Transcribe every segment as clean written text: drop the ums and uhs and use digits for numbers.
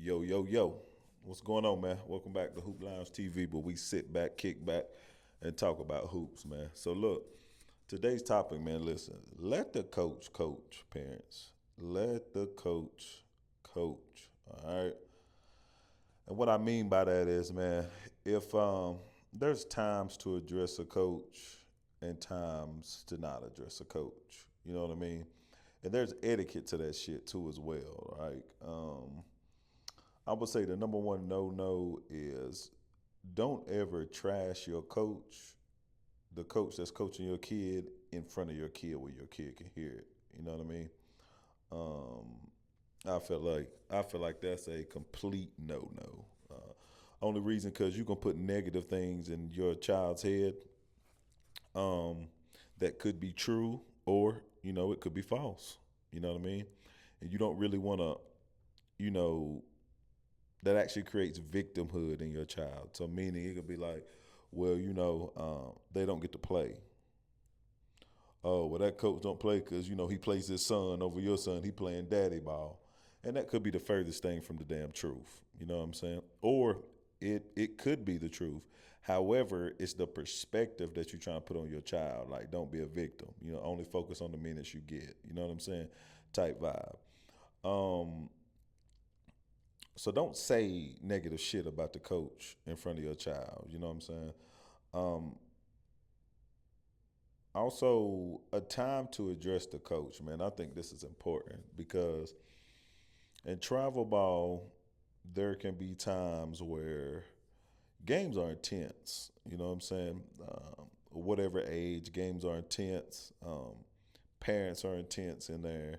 Yo, yo, yo. What's going on, man? Welcome back to Hoop Lounge TV, but we sit back, kick back, and talk about hoops, man. So, look, today's topic, man, listen, let the coach coach, parents. Let the coach coach, all right? And what I mean by that is, man, if there's times to address a coach and times to not address a coach, you know what I mean? And there's etiquette to that shit too, as well, right? I would say the number one no is don't ever trash your coach, the coach that's coaching your kid, in front of your kid where your kid can hear it. You know what I mean? Um, I feel like that's a complete no. Only reason because you can put negative things in your child's head um, that could be true or it could be false. You know what I mean? And you don't really want to you know that actually creates victimhood in your child. So meaning it could be like, well, they don't get to play. Oh, well, that coach don't play because he plays his son over your son. He playing daddy ball, and that could be the furthest thing from the damn truth. You know what I'm saying? Or it could be the truth. However, it's the perspective that you're trying to put on your child. Like, don't be a victim. Only focus on the minutes you get. You know what I'm saying? Type vibe. Um, So don't say negative shit about the coach in front of your child. You know what I'm saying? Um, Also, a time to address the coach, man. I think this is important because in travel ball, there can be times where games are intense. You know what I'm saying? Whatever age, games are intense. Parents are intense in there.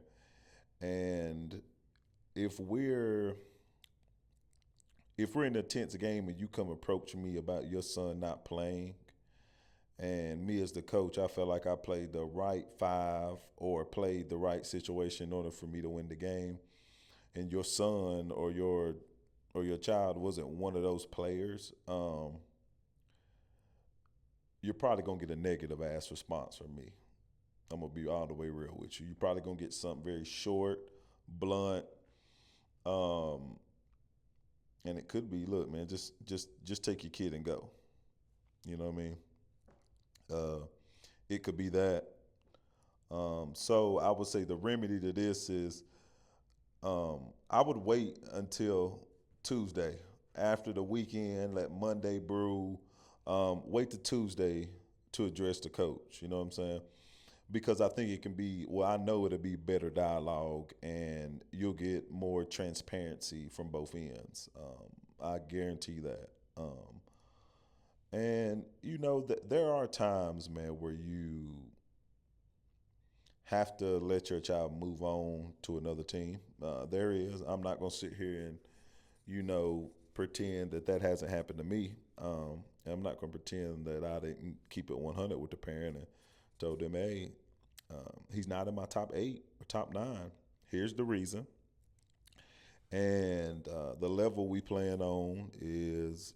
And if we're if we're in a tense game and you come approach me about your son not playing, and me as the coach, I felt like I played the right five or played the right situation in order for me to win the game, and your son or your child wasn't one of those players, you're probably gonna get a negative ass response from me. I'm gonna be all the way real with you. You're probably gonna get something very short, blunt, um, and it could be, look, man, just take your kid and go. You know what I mean? Uh, it could be that. So I would say the remedy to this is I would wait until Tuesday after the weekend, let Monday brew. Wait to Tuesday to address the coach. You know what I'm saying? Because I think it can be, well, I know it'll be better dialogue and you'll get more transparency from both ends. I guarantee that. And there are times, man, where you have to let your child move on to another team. There is. I'm not gonna sit here and pretend that that hasn't happened to me. I'm not gonna pretend that I didn't keep it 100 with the parent and told them, hey, he's not in my top 8 or top 9. Here's the reason. And the level we plan on is,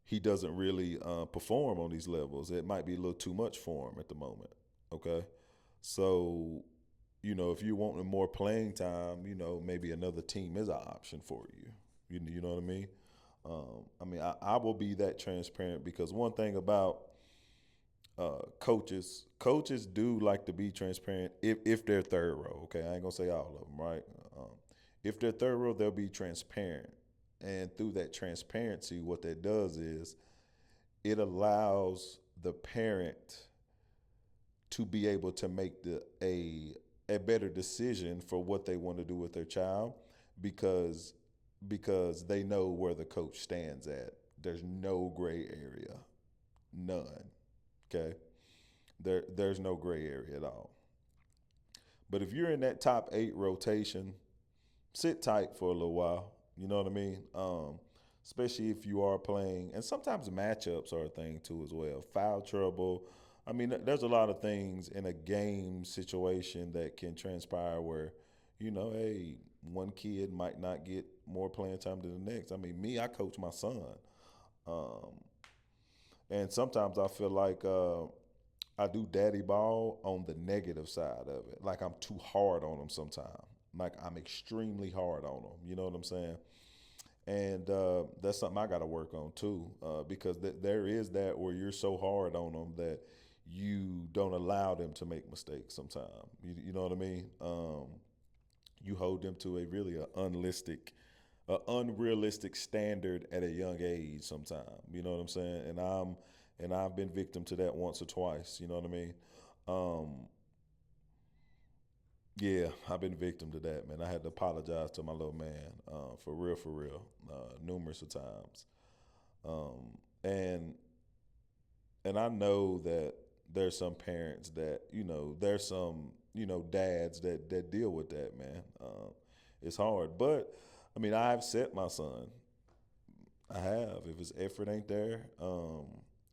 he doesn't really perform on these levels. It might be a little too much for him at the moment. Okay. So, if you want more playing time, maybe another team is an option for you. You know what I mean? I will be that transparent because one thing about coaches do like to be transparent if they're thorough. Okay, I ain't gonna say all of them, right? If they're thorough, they'll be transparent, and through that transparency, what that does is it allows the parent to be able to make a better decision for what they want to do with their child because they know where the coach stands at. There's no gray area, none. Okay, there's no gray area at all. But if you're in that top 8 rotation, sit tight for a little while. You know what I mean? Especially if you are playing, and sometimes matchups are a thing too as well. Foul trouble. I mean, there's a lot of things in a game situation that can transpire where, hey, one kid might not get more playing time than the next. I mean, me, I coach my son, um, and sometimes I feel like I do daddy ball on the negative side of it. Like I'm too hard on him sometimes. like I'm extremely hard on them. You know what I'm saying? And that's something I got to work on too, because there is that where you're so hard on them that you don't allow them to make mistakes. Sometimes you know what I mean. You hold them to a really unrealistic standard at a young age. Sometimes you know what I'm saying. And I've been victim to that once or twice. You know what I mean. Um, yeah, I've been victim to that, man. I had to apologize to my little man, for real, numerous of times. Um, and and I know that there's some parents that there's some dads that deal with that, man. It's hard, but I mean I've set my son. I have. If his effort ain't there,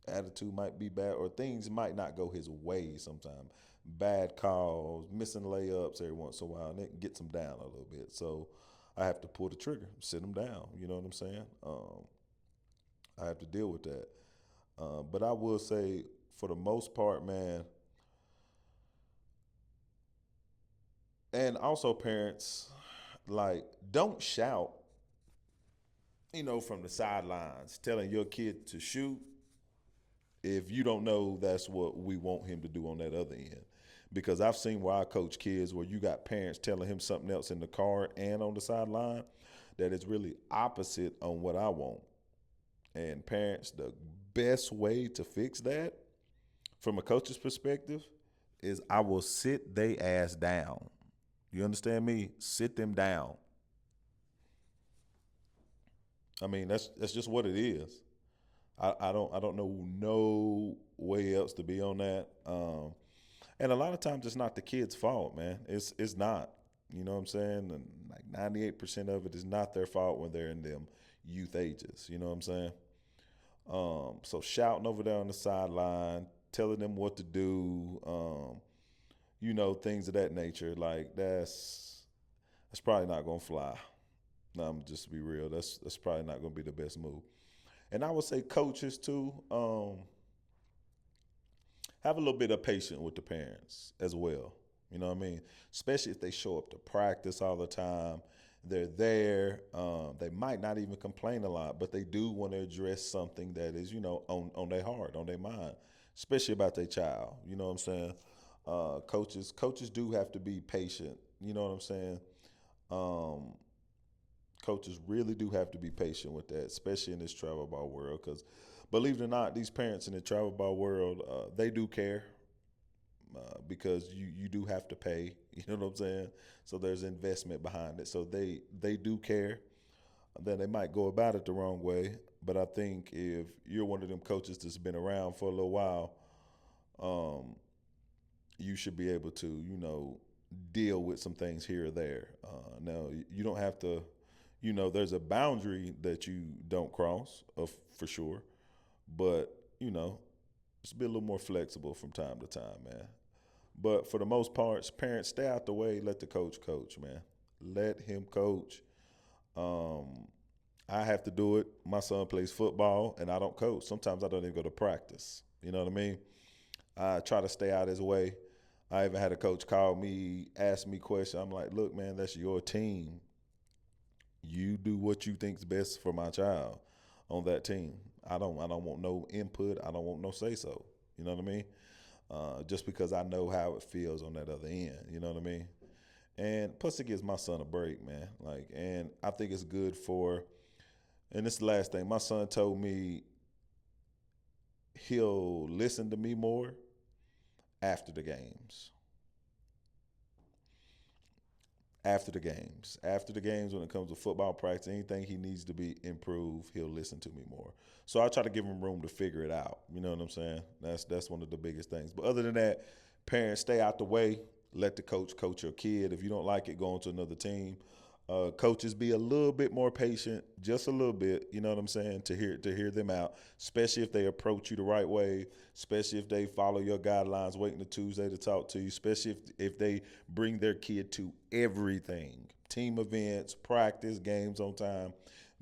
attitude might be bad, or things might not go his way sometimes. Bad calls, missing layups every once in a while, and it gets him down a little bit. So I have to pull the trigger, sit him down. You know what I'm saying? I have to deal with that. But I will say, for the most part, man, and also parents, like, don't shout, from the sidelines, telling your kid to shoot if you don't know that's what we want him to do on that other end. Because I've seen where I coach kids where you got parents telling him something else in the car and on the sideline that is really opposite on what I want. And parents, the best way to fix that from a coach's perspective is I will sit they ass down. You understand me? Sit them down. I mean, that's just what it is. I don't know no way else to be on that. And a lot of times it's not the kid's fault, man. It's not. You know what I'm saying? And like 98% of it is not their fault when they're in them youth ages. You know what I'm saying? So shouting over there on the sideline, telling them what to do, things of that nature. Like that's probably not gonna fly. No, I'm just to be real. That's probably not gonna be the best move. And I would say coaches too. Have a little bit of patience with the parents as well. You know what I mean? Especially if they show up to practice all the time. They're there. They might not even complain a lot, but they do want to address something that is, on their heart, on their mind, especially about their child. You know what I'm saying? Coaches do have to be patient. You know what I'm saying? Um, Coaches really do have to be patient with that, especially in this travel ball world. Because believe it or not, these parents in the travel ball world, they do care, because you do have to pay. You know what I'm saying? So there's investment behind it. So they do care. Then they might go about it the wrong way. But I think if you're one of them coaches that's been around for a little while, um, you should be able to, deal with some things here or there. Now, you don't have to, there's a boundary that you don't cross, for sure. But, just be a little more flexible from time to time, man. But for the most part, parents, stay out the way. Let the coach, man. Let him coach. Um, I have to do it. My son plays football, and I don't coach. Sometimes I don't even go to practice. You know what I mean? I try to stay out his way. I even had a coach call me, ask me questions. I'm like, look, man, that's your team. You do what you think's best for my child on that team. I don't want no input. I don't want no say so. You know what I mean? Just because I know how it feels on that other end. You know what I mean? And plus, it gives my son a break, man. Like, and I think it's good for. And this is the last thing. My son told me he'll listen to me more after the games. After the games, when it comes to football practice, anything he needs to be improved, he'll listen to me more. So I try to give him room to figure it out. You know what I'm saying? That's one of the biggest things. But other than that, parents, stay out the way. Let the coach your kid. If you don't like it, go on to another team. Coaches, be a little bit more patient, just a little bit. You know what I'm saying? To hear them out, especially if they approach you the right way, especially if they follow your guidelines, waiting to Tuesday to talk to you, especially if they bring their kid to everything, team events, practice, games on time.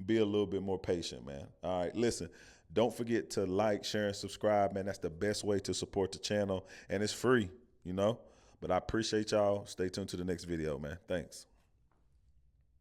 Be a little bit more patient, man. All right, listen. Don't forget to like, share, and subscribe, man. That's the best way to support the channel, and it's free. But I appreciate y'all. Stay tuned to the next video, man. Thanks.